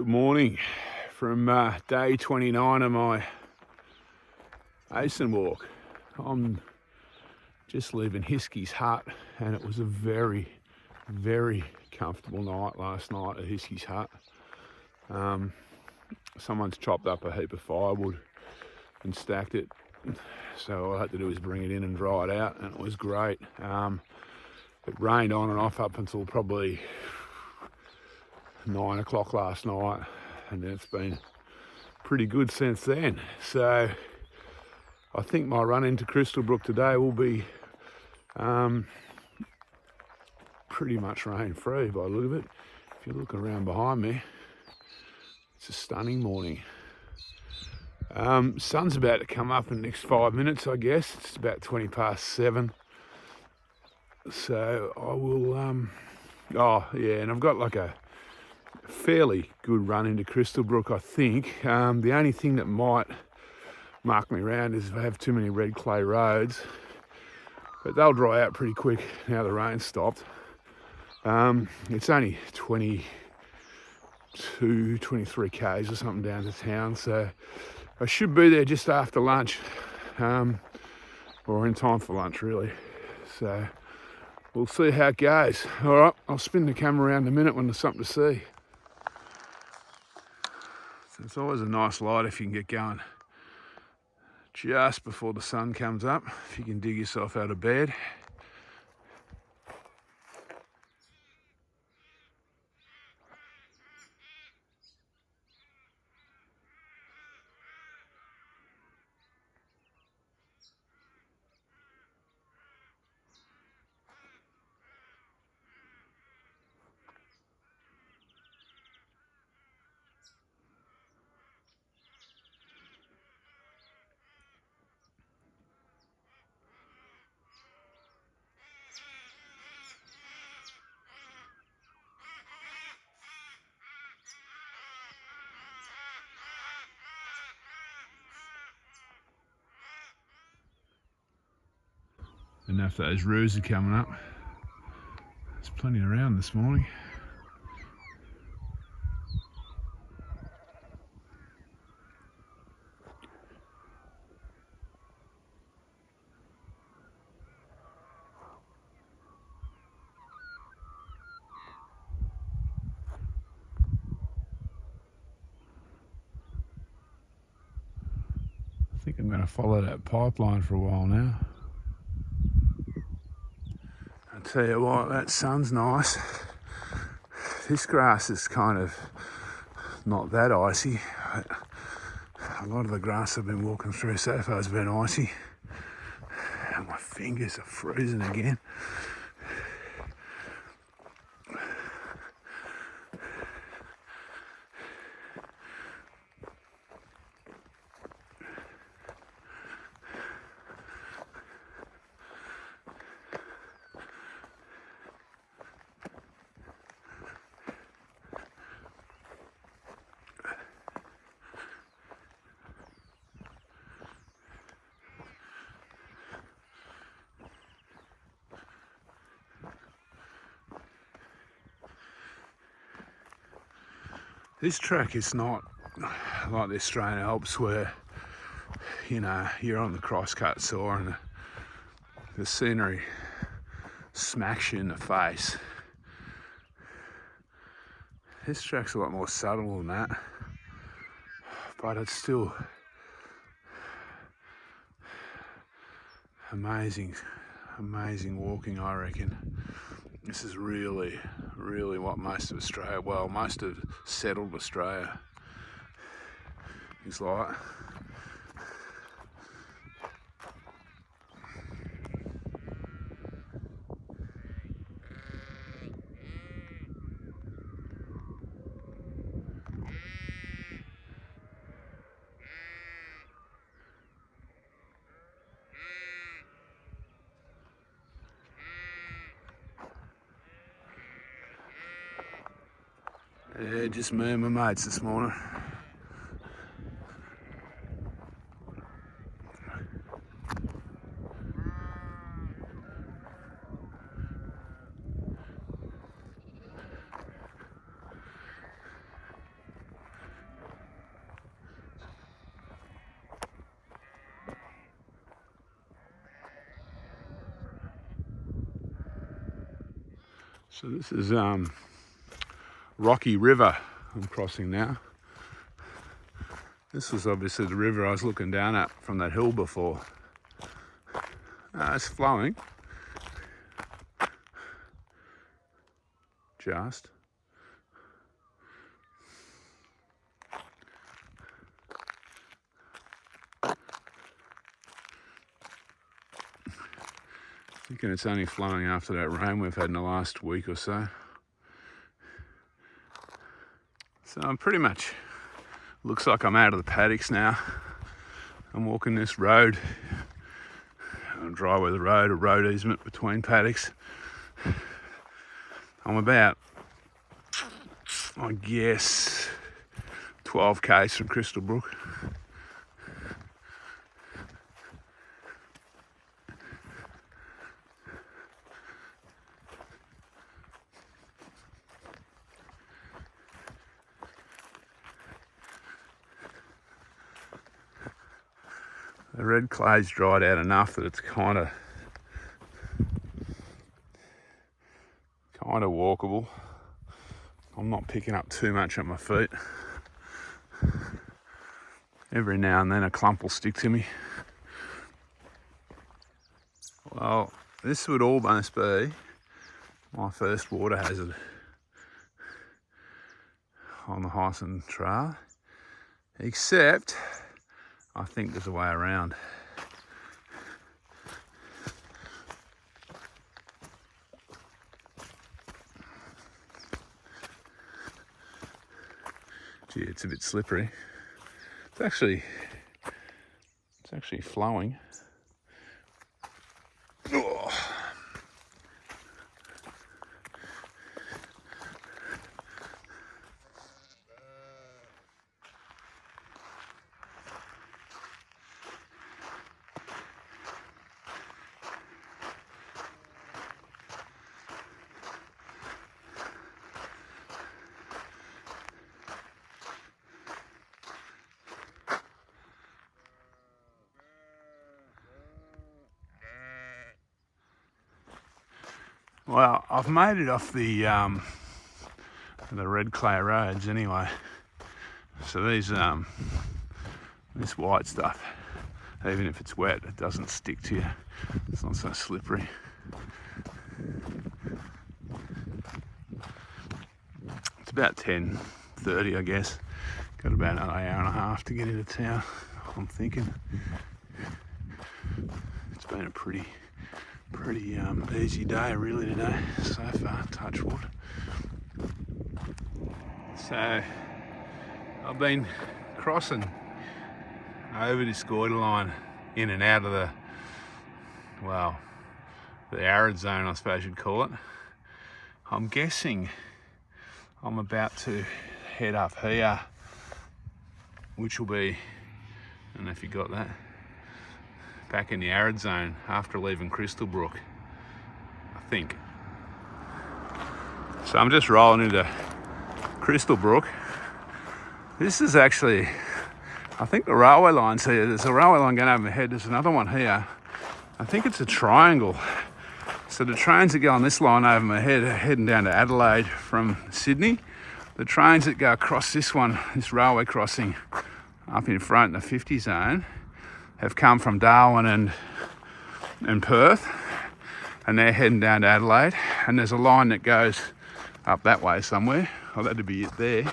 Good morning from day 29 of my Heysen walk. I'm just leaving Hiskey's hut, and it was a very, very comfortable night last night at Hiskey's hut. Someone's chopped up a heap of firewood and stacked it, so all I had to do was bring it in and dry it out, and it was great. It rained on and off up until probably 9 o'clock last night, and then it's been pretty good since then. So I think my run into Crystal Brook today will be pretty much rain free by the look of it. If you look around behind me, it's a stunning morning. Sun's about to come up in the next 5 minutes, I guess. It's about 20 past 7. So I will, and I've got like a fairly good run into Crystal Brook, I think. The only thing that might mark me around is if I have too many red clay roads, but they'll dry out pretty quick now the rain stopped. It's only 22, 23 k's or something down to town, so I should be there just after lunch, or in time for lunch really. So we'll see how it goes. All right, I'll spin the camera around in a minute when there's something to see. So it's always a nice light if you can get going just before the sun comes up, if you can dig yourself out of bed. Enough those roos are coming up. There's plenty around this morning. I think I'm going to follow that pipeline for a while now. I tell you what, that sun's nice. This grass is kind of not that icy. A lot of the grass I've been walking through so far has been icy. And my fingers are freezing again. This track is not like the Australian Alps where, you know, you're on the crosscut saw and the scenery smacks you in the face. This track's a lot more subtle than that, but it's still amazing walking, I reckon. This is really what most of Australia, well, most of settled Australia is like. Yeah, just me and my mates this morning. So this is Rocky River I'm crossing now. This was obviously the river I was looking down at from that hill before. It's flowing. Just. Thinking it's only flowing after that rain we've had in the last week or so. So I'm pretty much, looks like I'm out of the paddocks now. I'm walking this road, a driveway of the road, a road easement between paddocks. I'm about, I guess, 12 k's from Crystal Brook. The red clay's dried out enough that it's kind of walkable. I'm not picking up too much at my feet. Every now and then a clump will stick to me. Well, this would almost be my first water hazard on the Heysen Trail, except I think there's a way around. Gee, it's a bit slippery. It's actually flowing. Oh. Well, I've made it off the red clay roads anyway. So these this white stuff, even if it's wet, it doesn't stick to you. It's not so slippery. It's about 10:30, I guess. Got about another hour and a half to get into town, I'm thinking. It's been a pretty easy day really today so far, touch wood. So I've been crossing over this Goin line in and out of the arid zone, I suppose you'd call it. I'm guessing I'm about to head up here, which will be, I don't know if you got that, back in the arid zone after leaving Crystal Brook, I think. So I'm just rolling into Crystal Brook. This is actually, I think the railway line's here. There's a railway line going over my head. There's another one here. I think it's a triangle. So the trains that go on this line over my head are heading down to Adelaide from Sydney. The trains that go across this one, this railway crossing up in front in the 50 zone, have come from Darwin and Perth, and they're heading down to Adelaide. And there's a line that goes up that way somewhere. Oh, that'd be it there,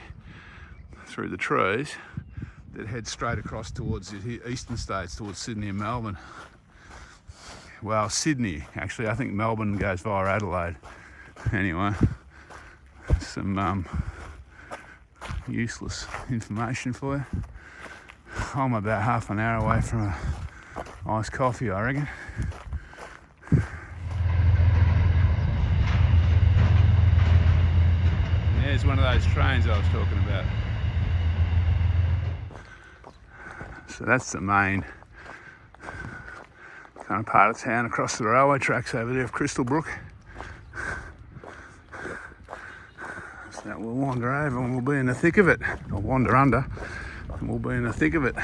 through the trees, that heads straight across towards the eastern states, towards Sydney and Melbourne. Well, Sydney, actually. I think Melbourne goes via Adelaide. Anyway, some useless information for you. I'm about half an hour away from a iced coffee, I reckon. There's one of those trains I was talking about. So that's the main kind of part of town across the railway tracks over there of Crystal Brook. So that we'll wander over and we'll be in the thick of it. Or wander under and we'll be in the thick of it.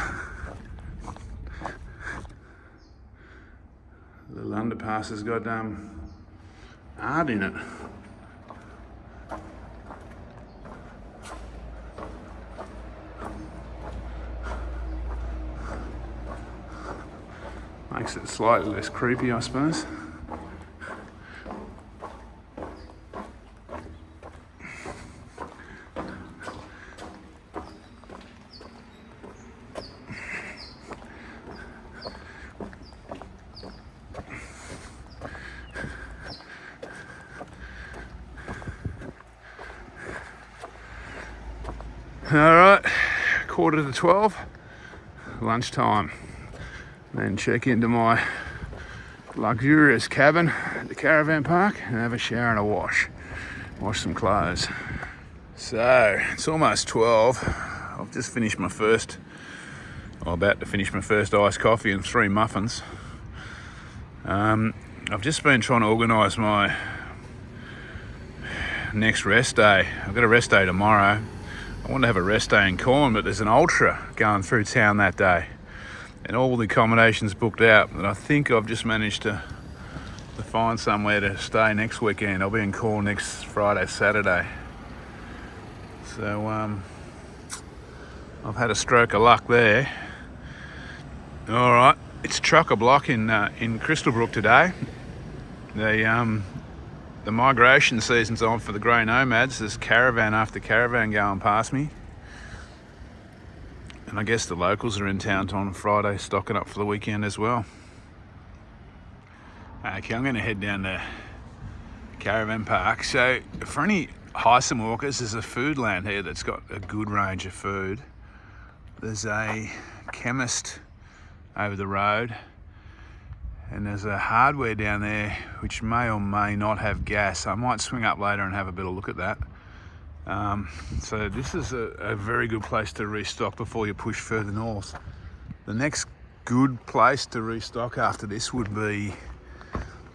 The little underpass has got art in it. Makes it slightly less creepy, I suppose. All right, 11:45, lunchtime. Then check into my luxurious cabin at the caravan park and have a shower and a wash some clothes. So it's almost 12. I've just finished my first, about to finish my first iced coffee and 3 muffins. I've just been trying to organise my next rest day. I've got a rest day tomorrow. I want to have a rest day in Goin, but there's an ultra going through town that day, and all the accommodations booked out. And I think I've just managed to find somewhere to stay next weekend. I'll be in Goin next Friday, Saturday. So I've had a stroke of luck there. All right, it's chock-a-block in Crystal Brook today. The migration season's on for the grey nomads. There's caravan after caravan going past me. And I guess the locals are in town on Friday stocking up for the weekend as well. Okay, I'm going to head down to Caravan Park. So for any Heysen walkers, there's a food land here that's got a good range of food. There's a chemist over the road. And there's a hardware down there which may or may not have gas. I might swing up later and have a better look at that. So this is a very good place to restock before you push further north. The next good place to restock after this would be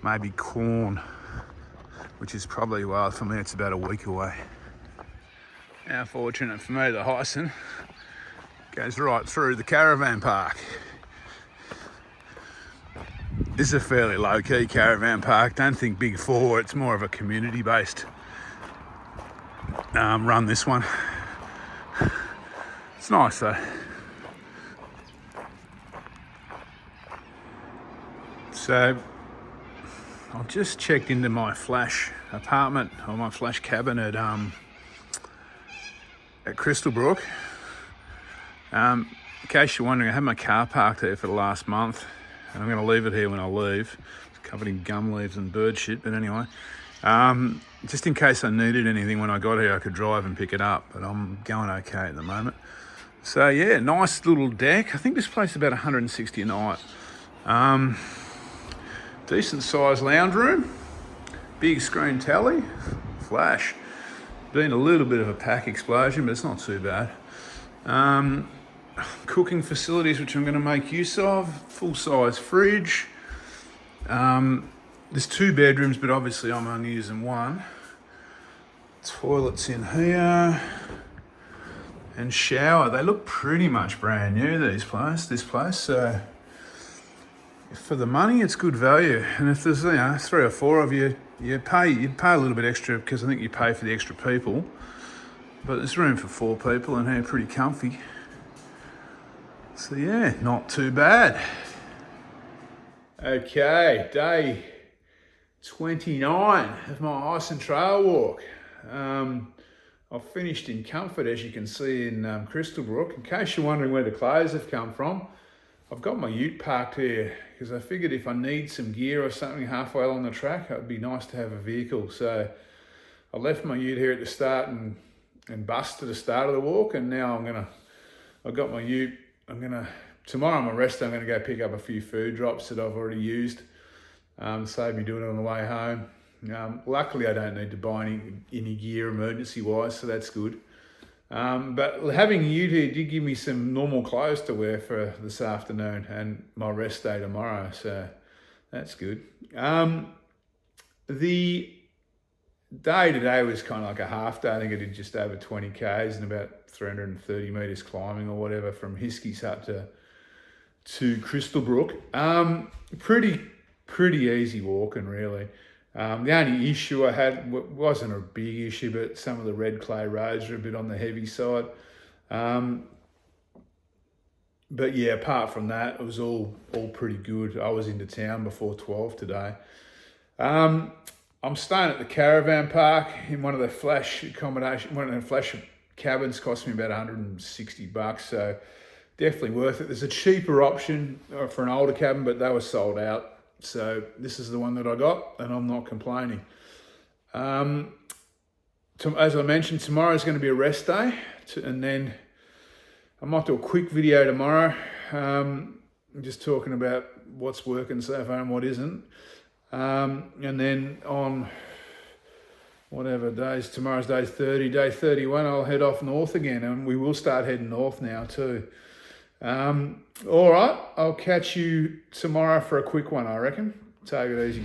maybe Goin, which is probably, well, for me it's about a week away. Now, fortunate for me, the Heysen goes right through the caravan park. This is a fairly low-key caravan park. Don't think big four. It's more of a community-based run, this one. It's nice though. So I've just checked into my flash apartment or my flash cabin at Crystal Brook. In case you're wondering, I had my car parked here for the last month. And I'm going to leave it here when I leave. It's covered in gum leaves and bird shit, but anyway. Just in case I needed anything when I got here, I could drive and pick it up, but I'm going okay at the moment. So yeah, nice little deck. I think this place is about 160 a night. Decent sized lounge room, big screen telly, flash. Been a little bit of a pack explosion, but it's not too bad. Cooking facilities which I'm going to make use of, full-size fridge. There's 2 bedrooms, but obviously I'm only using one. Toilets in here and shower. They look pretty much brand new, this place. So for the money, it's good value. And if there's 3 or 4 of you, you'd pay a little bit extra because I think you pay for the extra people. But there's room for 4 people in here, pretty comfy. So yeah, not too bad. Okay, day 29 of my Heysen Trail Walk. I've finished in comfort, as you can see in Crystal Brook. In case you're wondering where the clothes have come from, I've got my ute parked here because I figured if I need some gear or something halfway along the track, it would be nice to have a vehicle. So I left my ute here at the start and bust to the start of the walk, and now I've got my ute. Tomorrow on my rest day, I'm going to go pick up a few food drops that I've already used. Save me doing it on the way home. Luckily, I don't need to buy any gear emergency-wise, so that's good. But having a ute here did give me some normal clothes to wear for this afternoon and my rest day tomorrow, so that's good. The day today was kind of like a half day. I think I did just over 20 Ks and about 330 metres climbing or whatever from Hiskeys up to Crystal Brook. Pretty easy walking, really. The only issue I had wasn't a big issue, but some of the red clay roads are a bit on the heavy side. But yeah, apart from that, it was all pretty good. I was into town before 12 today. I'm staying at the caravan park in one of the flash accommodation. One of the flash cabins cost me about $160, so definitely worth it. There's a cheaper option for an older cabin, but they were sold out. So this is the one that I got, and I'm not complaining. As I mentioned, tomorrow is going to be a rest day, and then I might do a quick video tomorrow, just talking about what's working so far and what isn't. And then on whatever days, tomorrow's day 30, day 31, I'll head off north again, and we will start heading north now too. All right, I'll catch you tomorrow for a quick one, I reckon. Take it easy.